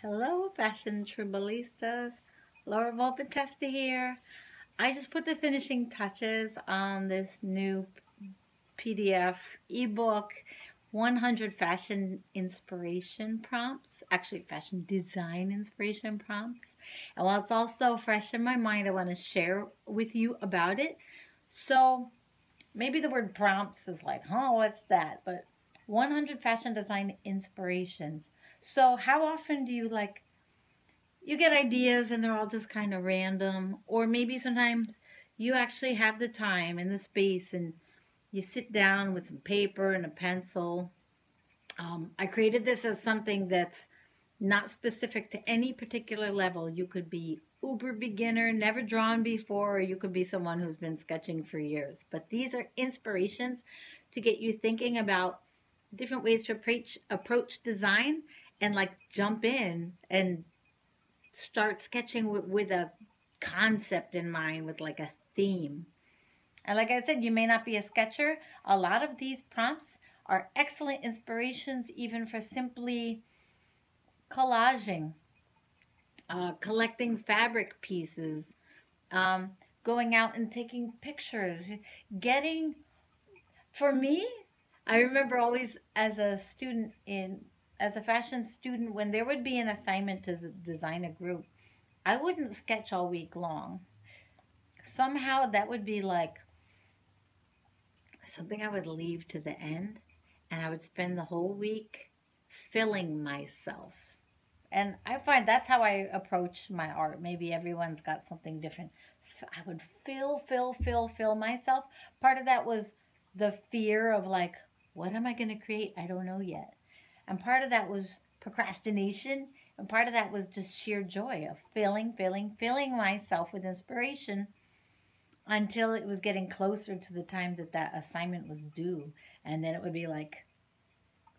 Hello, fashion tribalistas. Laura Volpatesta here. I just put the finishing touches on this new PDF ebook 100 fashion inspiration prompts, actually, fashion design inspiration prompts. And while it's all so fresh in my mind, I want to share with you about it. So maybe the word prompts is like, huh, what's that? But 100 fashion design inspirations. So, how often do you get ideas and they're all just kind of random, or maybe sometimes you actually have the time and the space and you sit down with some paper and a pencil. I created this as something that's not specific to any particular level. You could be uber beginner, never drawn before, or you could be someone who's been sketching for years. But these are inspirations to get you thinking about different ways to approach design and jump in and start sketching with a concept in mind, with like a theme. And like I said, you may not be a sketcher. A lot of these prompts are excellent inspirations even for simply collaging, collecting fabric pieces, going out and taking pictures, getting, for me, I remember always as a fashion student, when there would be an assignment to design a group, I wouldn't sketch all week long. Somehow that would be like something I would leave to the end, and I would spend the whole week filling myself. And I find that's how I approach my art. Maybe everyone's got something different. I would fill myself. Part of that was the fear of like, what am I going to create? I don't know yet. And part of that was procrastination. And part of that was just sheer joy of filling myself with inspiration until it was getting closer to the time that that assignment was due. And then it would be like,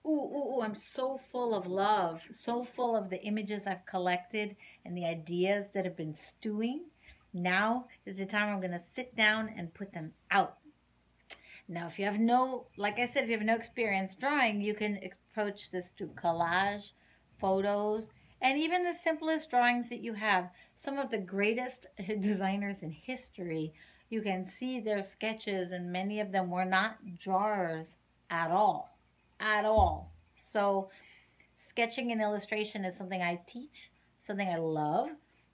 ooh, I'm so full of love, so full of the images I've collected and the ideas that have been stewing. Now is the time I'm going to sit down and put them out. Now, if you have no, like I said, if you have no experience drawing, you can approach this through collage, photos, and even the simplest drawings that you have. Some of the greatest designers in history, you can see their sketches, and many of them were not drawers at all. At all. So, sketching and illustration is something I teach, something I love,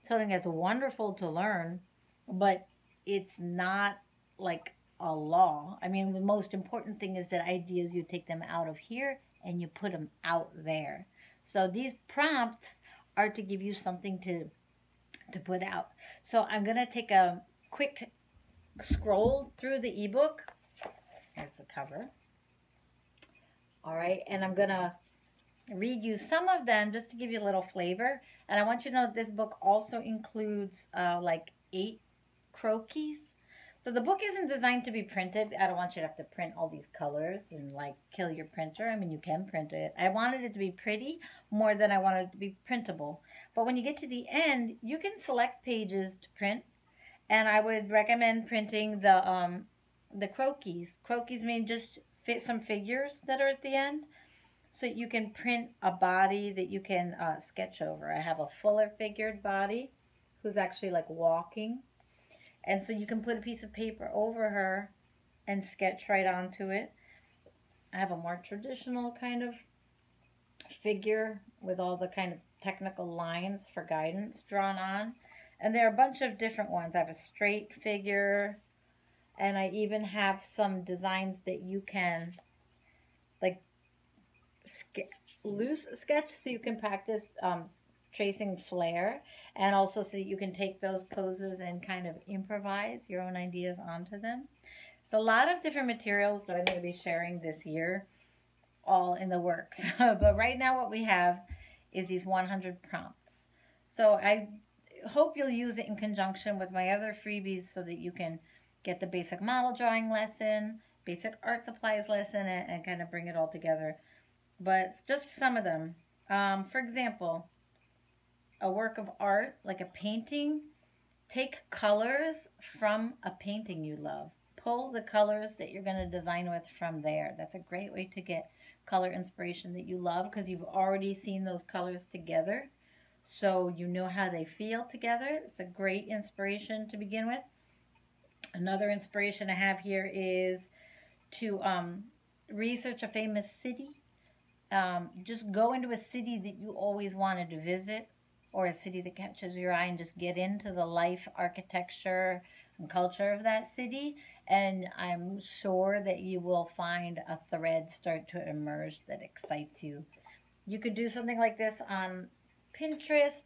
something that's wonderful to learn, but it's not like a law. I mean, the most important thing is that ideas, you take them out of here and you put them out there. So these prompts are to give you something to put out. So I'm going to take a quick scroll through the ebook. Here's the cover. All right, and I'm going to read you some of them just to give you a little flavor. And I want you to know that this book also includes like 8 croquis. So the book isn't designed to be printed. I don't want you to have to print all these colors and like kill your printer. I mean, you can print it. I wanted it to be pretty more than I wanted it to be printable. But when you get to the end, you can select pages to print. And I would recommend printing the croquis. Croquis mean just fit some figures that are at the end. So you can print a body that you can sketch over. I have a fuller figured body who's actually like walking. And so you can put a piece of paper over her and sketch right onto it. I have a more traditional kind of figure with all the kind of technical lines for guidance drawn on. And there are a bunch of different ones. I have a straight figure, and I even have some designs that you can like loose sketch, so you can practice tracing flair, and also so that you can take those poses and kind of improvise your own ideas onto them. So a lot of different materials that I'm going to be sharing this year, all in the works. But right now what we have is these 100 prompts. So I hope you'll use it in conjunction with my other freebies so that you can get the basic model drawing lesson, basic art supplies lesson, and kind of bring it all together. But just some of them. For example, a work of art, like a painting, take colors from a painting you love. Pull the colors that you're going to design with from there. That's a great way to get color inspiration that you love, because you've already seen those colors together. so you know how they feel together. It's a great inspiration to begin with. Another inspiration I have here is to research a famous city. Just go into a city that you always wanted to visit, or a city that catches your eye, and just get into the life, architecture, and culture of that city. And I'm sure that you will find a thread start to emerge that excites you. You could do something like this on Pinterest,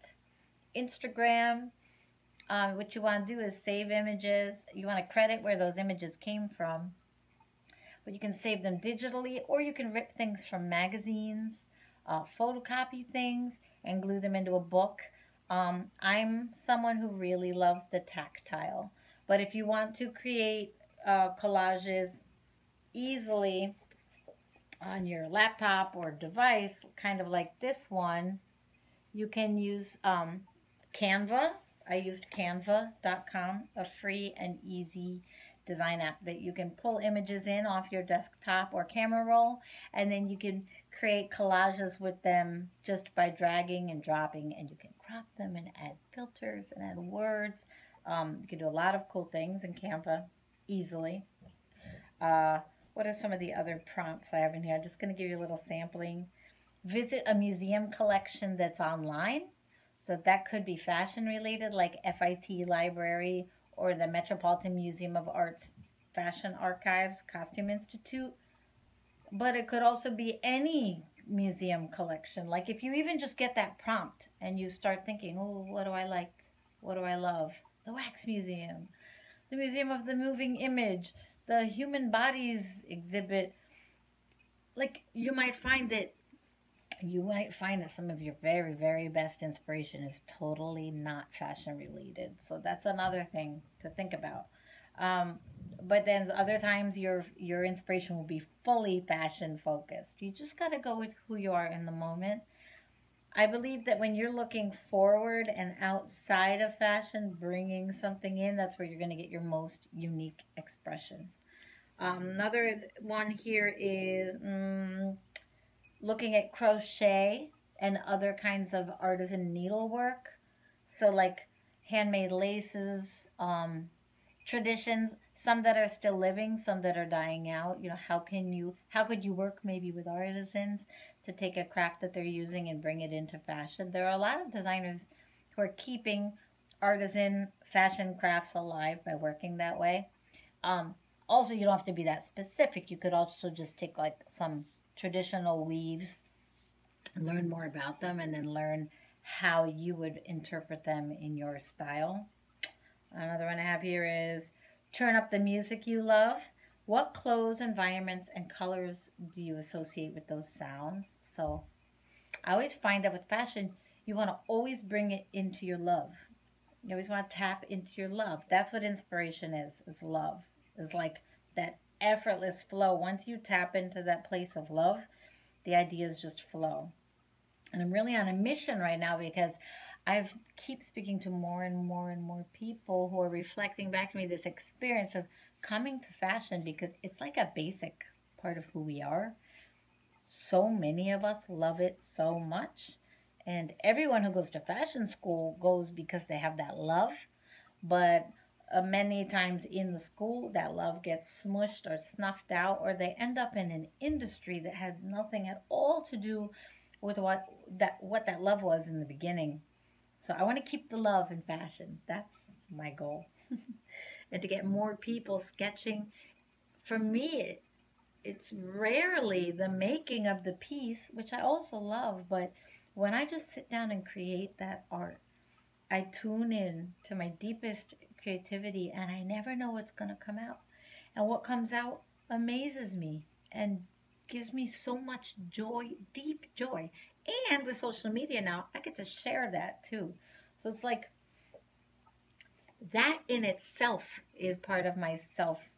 Instagram. What you want to do is save images. You want to credit where those images came from, but you can save them digitally, or you can rip things from magazines, photocopy things, and glue them into a book. I'm someone who really loves the tactile, but if you want to create collages easily on your laptop or device, kind of like this one, you can use Canva. I used canva.com, a free and easy design app that you can pull images in off your desktop or camera roll, and then you can create collages with them just by dragging and dropping, and you can crop them and add filters and add words. You can do a lot of cool things in Canva easily. Uh, what are some of the other prompts I have in here? I'm just going to give you a little sampling. Visit a museum collection that's online. So that could be fashion related, like FIT Library or the Metropolitan Museum of Art's Fashion Archives, Costume Institute. But it could also be any museum collection. Like if you even just get that prompt and you start thinking, oh, what do I like? What do I love? The Wax Museum, the Museum of the Moving Image, the Human Bodies exhibit. Like you might find that some of your very, very best inspiration is totally not fashion related. So that's another thing to think about. Um, but then other times your inspiration will be fully fashion focused. You just got to go with who you are in the moment. I believe that when you're looking forward and outside of fashion, bringing something in, that's where you're going to get your most unique expression. Another one here is looking at crochet and other kinds of artisan needlework. So, like handmade laces, traditions, some that are still living, some that are dying out. You know, how could you work maybe with artisans to take a craft that they're using and bring it into fashion? There are a lot of designers who are keeping artisan fashion crafts alive by working that way. Um, Also, you don't have to be that specific. You could also just take like some traditional weaves, learn more about them, and then learn how you would interpret them in your style. Another one I have here is turn up the music you love. What clothes, environments, and colors do you associate with those sounds? So I always find that with fashion, you want to always bring it into your love. You always want to tap into your love. That's what inspiration is love. It's like that effortless flow. Once you tap into that place of love, the ideas just flow. And I'm really on a mission right now because I keep speaking to more and more and more people who are reflecting back to me this experience of coming to fashion because it's like a basic part of who we are. So many of us love it so much. And everyone who goes to fashion school goes because they have that love. But many times in the school, that love gets smushed or snuffed out, or they end up in an industry that had nothing at all to do with what that love was in the beginning. So I want to keep the love in fashion. That's my goal. And to get more people sketching. For me, it's rarely the making of the piece, which I also love, but when I just sit down and create that art, I tune in to my deepest creativity and I never know what's going to come out. And what comes out amazes me and gives me so much joy, deep joy. And with social media now, I get to share that too. So it's like that in itself is part of my self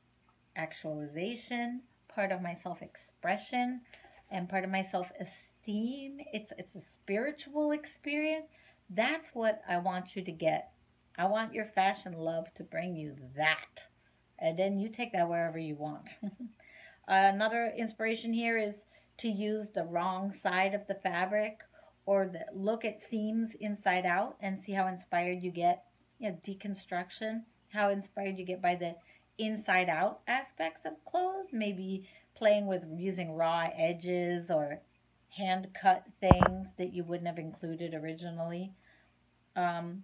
actualization, part of my self expression, and part of my self esteem. It's a spiritual experience. That's what I want you to get. I want your fashion love to bring you that. And then you take that wherever you want. Another inspiration here is to use the wrong side of the fabric or look at seams inside out and see how inspired you get. Deconstruction, how inspired you get by the inside out aspects of clothes. Maybe playing with using raw edges or hand cut things that you wouldn't have included originally. Um,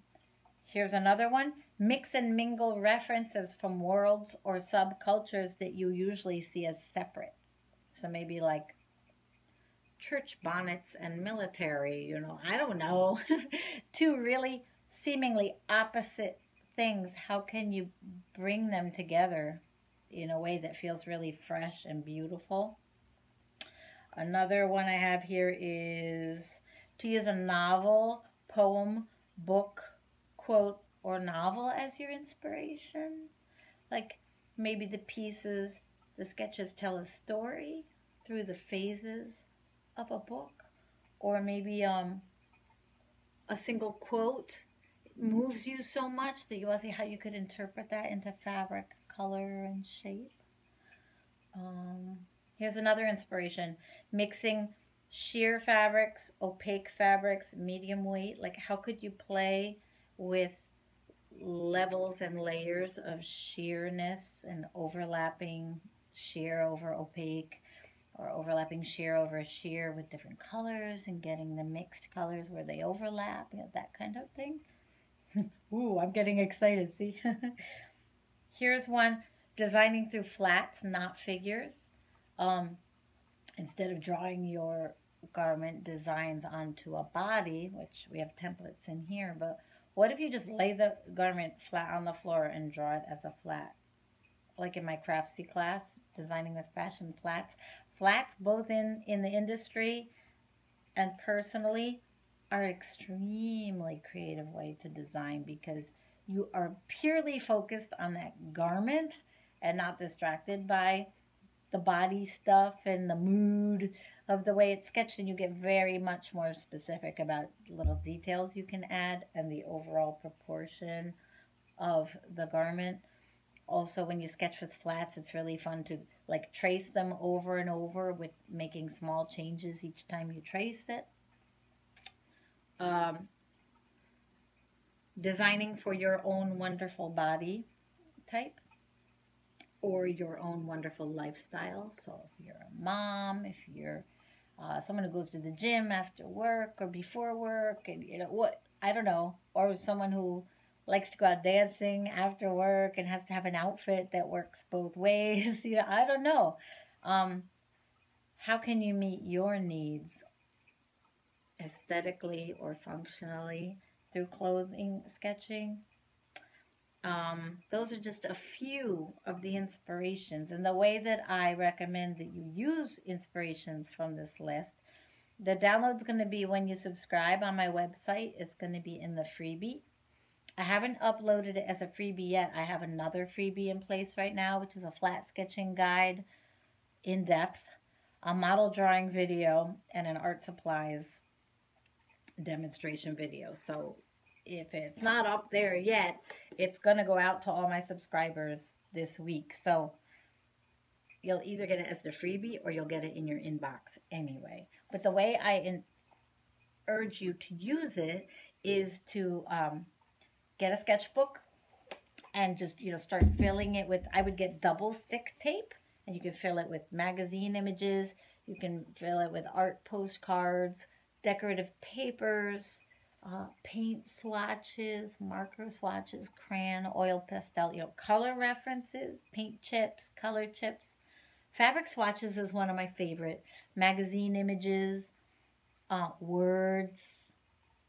Here's another one. Mix and mingle references from worlds or subcultures that you usually see as separate. So maybe like church bonnets and military, I don't know. Two really seemingly opposite things. How can you bring them together in a way that feels really fresh and beautiful? Another one I have here is to use a novel, poem, book, quote, or novel as your inspiration. Like maybe the sketches tell a story through the phases of a book, or maybe a single quote moves you so much that you want to see how you could interpret that into fabric, color, and shape. Um, Here's another inspiration: mixing sheer fabrics, opaque fabrics, medium weight. Like, how could you play with levels and layers of sheerness and overlapping sheer over opaque, or overlapping sheer over sheer with different colors and getting the mixed colors where they overlap, that kind of thing. Ooh, I'm getting excited. See? Here's one: designing through flats, not figures. Um, Instead of drawing your garment designs onto a body, which we have templates in here, but what if you just lay the garment flat on the floor and draw it as a flat? Like in my craftsy class, designing with fashion flats. Flats, both in the industry and personally, are an extremely creative way to design because you are purely focused on that garment and not distracted by the body stuff and the mood of the way it's sketched, and you get very much more specific about little details you can add and the overall proportion of the garment. Also, when you sketch with flats, it's really fun to like trace them over and over with making small changes each time you trace it. um, Designing for your own wonderful body type or your own wonderful lifestyle. So if you're a mom, if you're someone who goes to the gym after work or before work, and what, I don't know, or someone who likes to go out dancing after work and has to have an outfit that works both ways. I don't know. Um, how can you meet your needs aesthetically or functionally through clothing sketching? Those are just a few of the inspirations. And the way that I recommend that you use inspirations from this list, the download's going to be when you subscribe on my website. It's going to be in the freebie. I haven't uploaded it as a freebie yet. I have another freebie in place right now, which is a flat sketching guide in depth, a model drawing video, and an art supplies demonstration video. So if it's not up there yet, it's going to go out to all my subscribers this week. So you'll either get it as the freebie or you'll get it in your inbox anyway. But the way I urge you to use it is to get a sketchbook and just start filling it with, I would get double stick tape, and you can fill it with magazine images, you can fill it with art postcards, decorative papers, paint swatches, marker swatches, crayon, oil pastel, color references, paint chips, color chips. Fabric swatches is one of my favorite. Magazine images, words,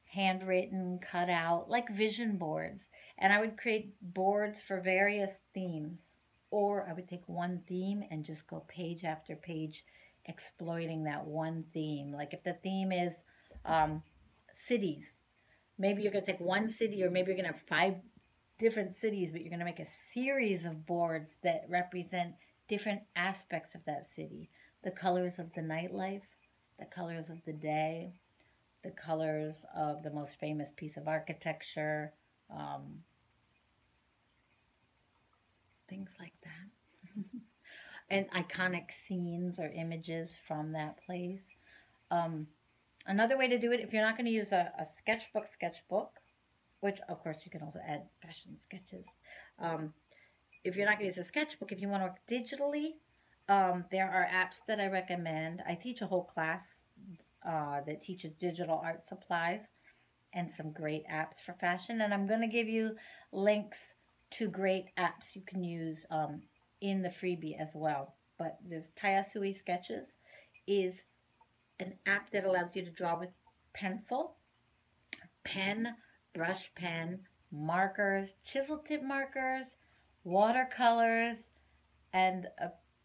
handwritten, cut out, like vision boards. And I would create boards for various themes. Or I would take one theme and just go page after page exploiting that one theme. Like if the theme is cities, maybe you're going to take one city, or maybe you're going to have 5 different cities, but you're going to make a series of boards that represent different aspects of that city. The colors of the nightlife, the colors of the day, the colors of the most famous piece of architecture, things like that. And iconic scenes or images from that place. Um, Another way to do it, if you're not going to use a sketchbook, which of course you can also add fashion sketches. Um, if you're not going to use a sketchbook, if you want to work digitally, there are apps that I recommend. I teach a whole class that teaches digital art supplies and some great apps for fashion. And I'm going to give you links to great apps you can use in the freebie as well. But there's Tayasui Sketches is an app that allows you to draw with pencil, pen, brush pen, markers, chisel tip markers, watercolors, and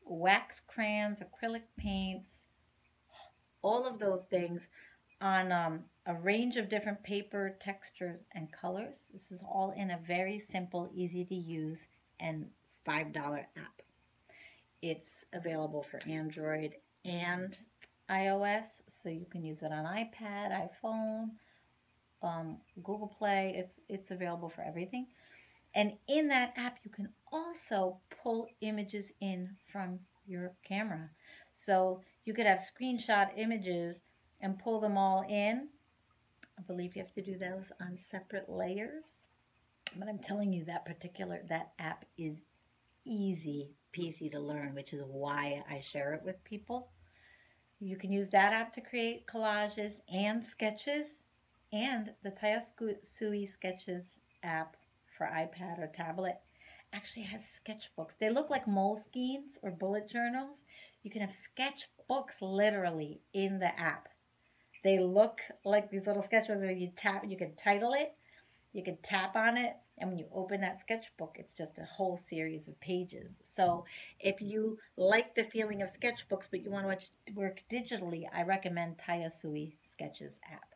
wax crayons, acrylic paints, all of those things on a range of different paper textures and colors. This is all in a very simple, easy to use, and $5 app. It's available for Android and iOS, so you can use it on iPad, iPhone, Google Play. It's available for everything. And in that app, you can also pull images in from your camera. So you could have screenshot images and pull them all in. I believe you have to do those on separate layers. But I'm telling you that app is easy peasy to learn, which is why I share it with people. You can use that app to create collages and sketches, and the Tayasui Sketches app for iPad or tablet actually has sketchbooks. They look like moleskines or bullet journals. You can have sketchbooks literally in the app. They look like these little sketchbooks where you tap, you can title it, you can tap on it, and when you open that sketchbook, it's just a whole series of pages. So if you like the feeling of sketchbooks, but you want to work digitally, I recommend Tayasui Sketches app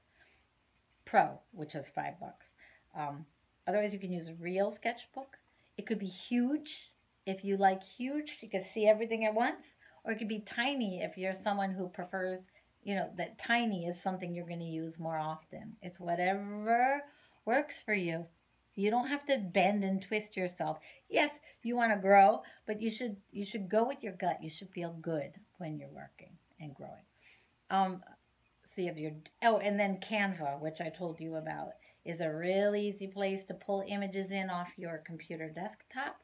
Pro, which is $5. Otherwise, you can use a real sketchbook. It could be huge. If you like huge, you can see everything at once. Or it could be tiny if you're someone who prefers, that tiny is something you're going to use more often. It's whatever works for you. You don't have to bend and twist yourself. Yes, you want to grow, but you should go with your gut. You should feel good when you're working and growing. So you have and then Canva, which I told you about, is a real easy place to pull images in off your computer desktop.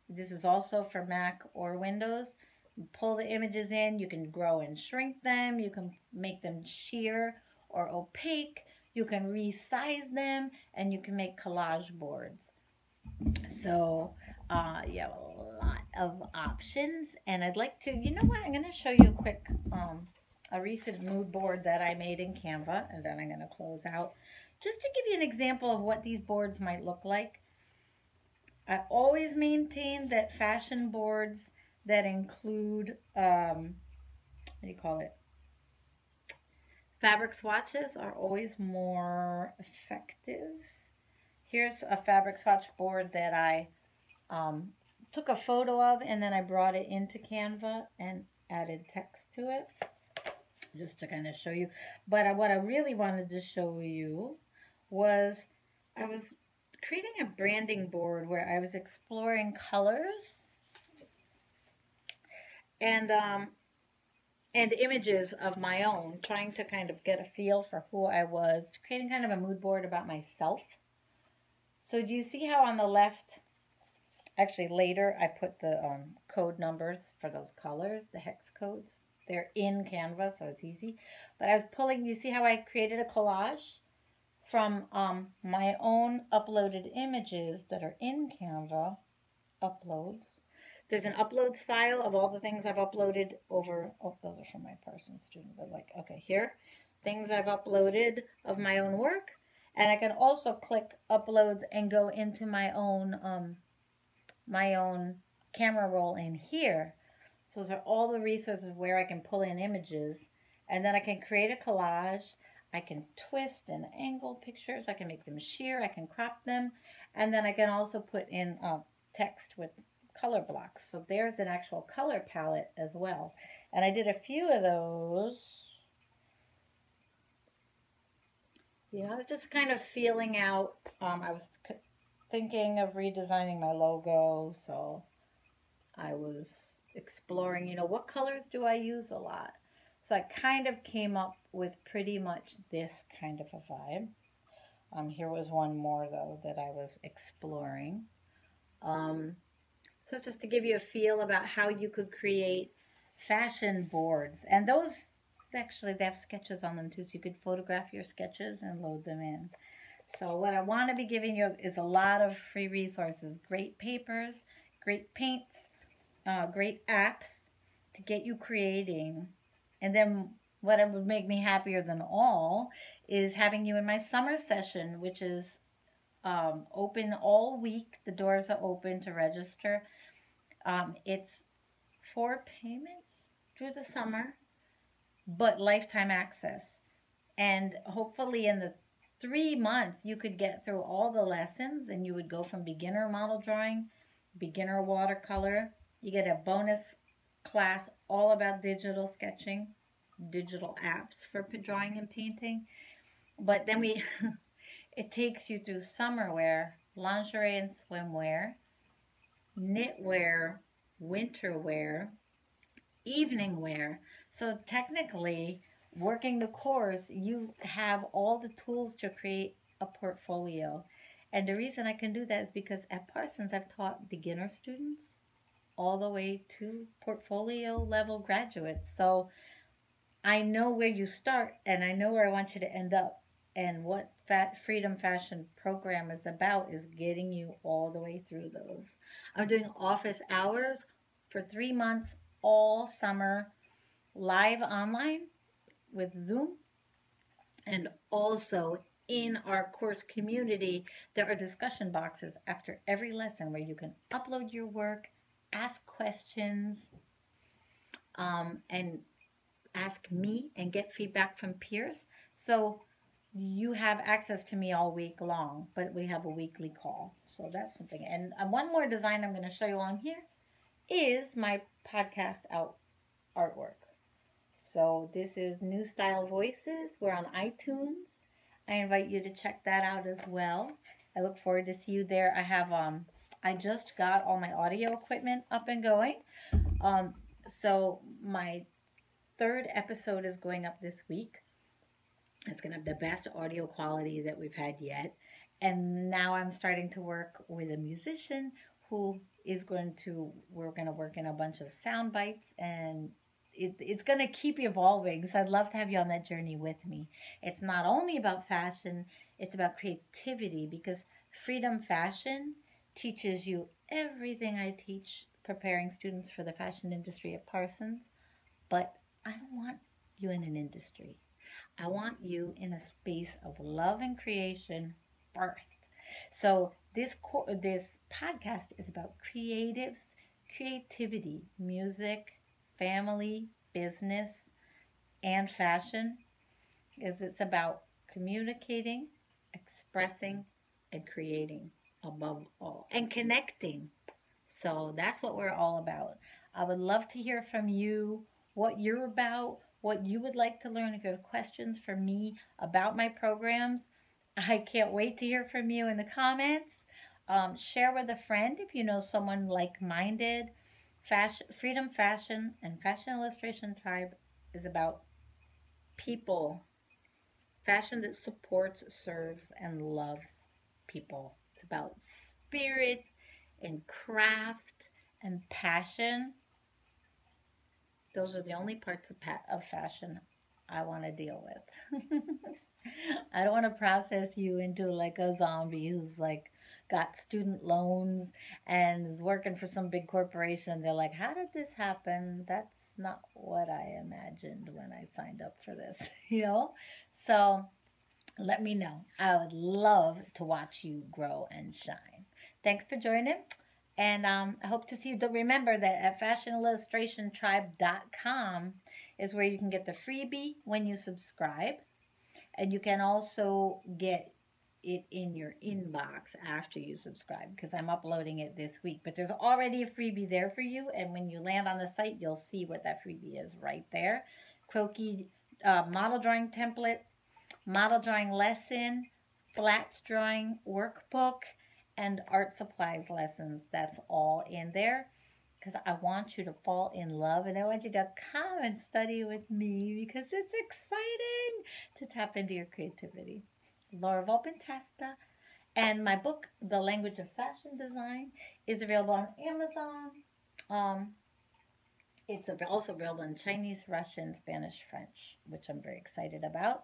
This is also for Mac or Windows. You pull the images in, you can grow and shrink them, you can make them sheer or opaque, you can resize them, and you can make collage boards. So you have a lot of options, and I'd like to, I'm going to show you a recent mood board that I made in Canva, and then I'm going to close out just to give you an example of what these boards might look like. I always maintain that fashion boards that include, what do you call it? Fabric swatches are always more effective. Here's a fabric swatch board that I took a photo of, and then I brought it into Canva and added text to it just to kind of show you. But what I really wanted to show you was I was creating a branding board where I was exploring colors and images of my own, trying to kind of get a feel for who I was, creating kind of a mood board about myself. So do you see how on the left, actually later I put the code numbers for those colors, the hex codes. They're in Canva, so it's easy. But I was pulling, you see how I created a collage from my own uploaded images that are in Canva, uploads. There's an uploads file of all the things I've uploaded over, those are from my Parsons student, but okay, here, things I've uploaded of my own work. And I can also click uploads and go into my own camera roll in here. So those are all the resources where I can pull in images, and then I can create a collage. I can twist and angle pictures. I can make them sheer. I can crop them, and then I can also put in text with color blocks. So there's an actual color palette as well, and I did a few of those. I was just kind of feeling out. I was thinking of redesigning my logo, so I was exploring, what colors do I use a lot? So I kind of came up with pretty much this kind of a vibe. Here was one more though that I was exploring. Um, so just to give you a feel about how you could create fashion boards, and those actually they have sketches on them too, so you could photograph your sketches and load them in. So what I want to be giving you is a lot of free resources, great papers, great paints, great apps to get you creating. And then what would make me happier than all is having you in my summer session, which is open all week. The doors are open to register. It's 4 payments through the summer, but lifetime access. And hopefully, in the 3 months, you could get through all the lessons and you would go from beginner model drawing, beginner watercolor. You get a bonus class all about digital sketching, digital apps for drawing and painting. But then it takes you through summer wear, lingerie and swimwear, knitwear, winter wear, evening wear. So technically, working the course, you have all the tools to create a portfolio. And the reason I can do that is because at Parsons, I've taught beginner students all the way to portfolio level graduates. So I know where you start and I know where I want you to end up. And what Freedom Fashion program is about is getting you all the way through those. I'm doing office hours for 3 months, all summer, live online with Zoom, and also in our course community, there are discussion boxes after every lesson where you can upload your work, ask questions, and ask me and get feedback from peers. So you have access to me all week long, but we have a weekly call. So that's something. And one more design I'm going to show you on here is my podcast artwork. So this is New Style Voices. We're on iTunes. I invite you to check that out as well. I look forward to see you there. I just got all my audio equipment up and going. So my third episode is going up this week. It's going to have the best audio quality that we've had yet. And now I'm starting to work with a musician who is we're going to work in a bunch of sound bites, and it's going to keep evolving. So I'd love to have you on that journey with me. It's not only about fashion, it's about creativity, because Freedom Fashion teaches you everything I teach preparing students for the fashion industry at Parsons. But I don't want you in an industry. I want you in a space of love and creation first. So this podcast is about creatives, creativity, music, family, business, and fashion. It's about communicating, expressing, and creating above all, and connecting. So that's what we're all about. I would love to hear from you what you're about, what you would like to learn. If you have questions for me about my programs, I can't wait to hear from you in the comments. Share with a friend if you know someone like-minded. Freedom Fashion and Fashion Illustration Tribe is about people. Fashion that supports, serves, and loves people. It's about spirit and craft and passion. Those are the only parts of fashion I want to deal with. I don't want to process you into like a zombie who's like got student loans and is working for some big corporation. They're like, how did this happen? That's not what I imagined when I signed up for this, you know? So let me know. I would love to watch you grow and shine. Thanks for joining. And I hope to see you. Don't remember that at fashionillustrationtribe.com is where you can get the freebie when you subscribe. And you can also get it in your inbox after you subscribe, because I'm uploading it this week. But there's already a freebie there for you. And when you land on the site, you'll see what that freebie is right there. Croquis model drawing template, model drawing lesson, flats drawing workbook, and art supplies lessons. That's all in there. because I want you to fall in love and I want you to come and study with me because it's exciting to tap into your creativity. Laura Volpin-Testa. And my book, The Language of Fashion Design, is available on Amazon. Um, it's also available in Chinese, Russian, Spanish, French, which I'm very excited about.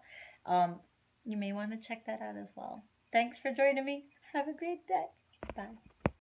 You may want to check that out as well. Thanks for joining me. Have a great day. Bye.